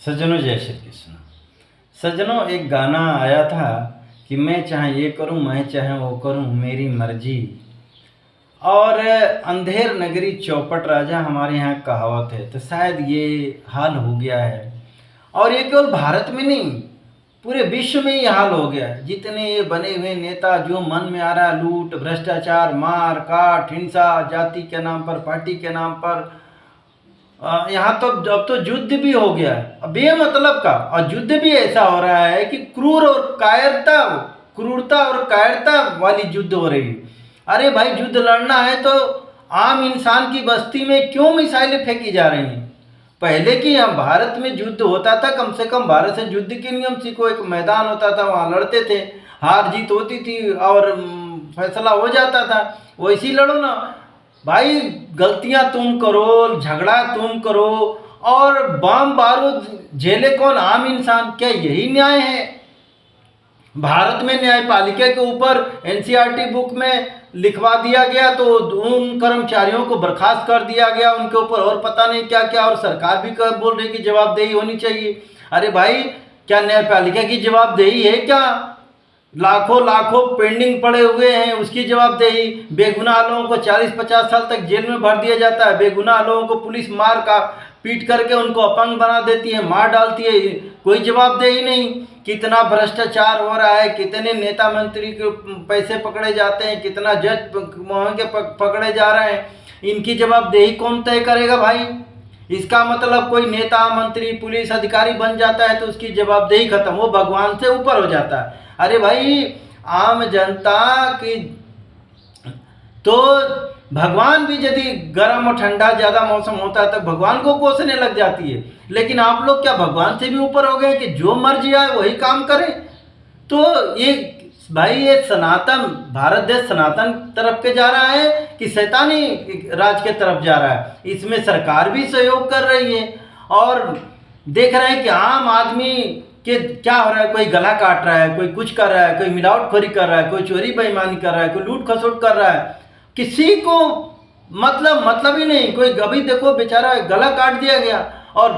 सज्जनों जय श्री कृष्ण। सज्जनों एक गाना आया था कि मैं चाहे ये करूं मैं चाहे वो करूं मेरी मर्जी। और अंधेर नगरी चौपट राजा हमारे यहाँ कहावत है, तो शायद ये हाल हो गया है। और ये केवल भारत में नहीं, पूरे विश्व में ये हाल हो गया है। जितने ये बने हुए नेता जो मन में आ रहा है लूट भ्रष्टाचार मार काट हिंसा जाति के नाम पर पार्टी के नाम पर, यहाँ तो अब तो युद्ध भी हो गया है अब बेमतलब का। और युद्ध भी ऐसा हो रहा है कि क्रूरता और कायरता वाली युद्ध हो रही है। अरे भाई युद्ध लड़ना है तो आम इंसान की बस्ती में क्यों मिसाइलें फेंकी जा रही हैं? पहले की हम भारत में युद्ध होता था, कम से कम भारत से युद्ध के नियम सीखो, एक मैदान होता था वहाँ लड़ते थे, हार जीत होती थी और फैसला हो जाता था। वैसी लड़ो ना भाई, गलतियां तुम करो, झगड़ा तुम करो और बम बारूद झेले कौन? आम इंसान। क्या यही न्याय है? भारत में न्यायपालिका के ऊपर एनसीईआरटी बुक में लिखवा दिया गया तो उन कर्मचारियों को बर्खास्त कर दिया गया, उनके ऊपर और पता नहीं क्या क्या, और सरकार भी बोल रही कि जवाबदेही होनी चाहिए। अरे भाई क्या न्यायपालिका की जवाबदेही है क्या? लाखों लाखों पेंडिंग पड़े हुए हैं, उसकी जवाबदेही। बेगुनाह लोगों को 40-50 साल तक जेल में भर दिया जाता है, बेगुनाह लोगों को पुलिस मार का पीट करके उनको अपंग बना देती है, मार डालती है, कोई जवाबदेही नहीं। कितना भ्रष्टाचार हो रहा है, कितने नेता मंत्री के पैसे पकड़े जाते हैं, कितना जज महंगे पकड़े जा रहे हैं, इनकी जवाबदेही कौन तय करेगा भाई? इसका मतलब कोई नेता मंत्री पुलिस अधिकारी बन जाता है तो उसकी जवाबदेही खत्म, वो भगवान से ऊपर हो जाता है। अरे भाई आम जनता की तो भगवान भी यदि गर्म और ठंडा ज़्यादा मौसम होता है तो भगवान को कोसने लग जाती है। लेकिन आप लोग क्या भगवान से भी ऊपर हो गए कि जो मर्जी आए वही काम करें? तो ये भाई ये सनातन भारत देश सनातन तरफ के जा रहा है कि शैतानी राज के तरफ जा रहा है? इसमें सरकार भी सहयोग कर रही है और देख रहे हैं कि आम आदमी के क्या हो रहा है। कोई गला काट रहा है, कोई कुछ कर रहा है, कोई मिलावटखोरी कर रहा है, कोई चोरी बेईमानी कर रहा है, कोई लूट खसोट कर रहा है, किसी को मतलब ही नहीं। कोई अभी देखो बेचारा गला काट दिया गया और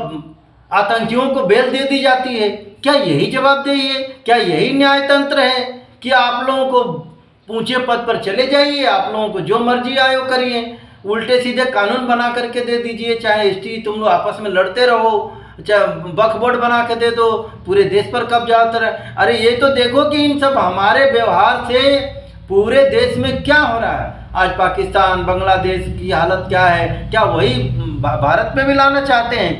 आतंकियों को बेल दे दी जाती है। क्या यही जवाबदेही है? क्या यही न्याय तंत्र है कि आप लोगों को ऊंचे पद पर चले जाइए, आप लोगों को जो मर्जी आए वो करिए, उल्टे सीधे कानून बना करके दे दीजिए, चाहे एसटी तुम लोग आपस में लड़ते रहो, चाहे वक्फ बोर्ड बना के दे दो, पूरे देश पर कब्जा होता रहे। अरे ये तो देखो कि इन सब हमारे व्यवहार से पूरे देश में क्या हो रहा है। आज पाकिस्तान बांग्लादेश की हालत क्या है? क्या वही भारत में भी लाना चाहते हैं?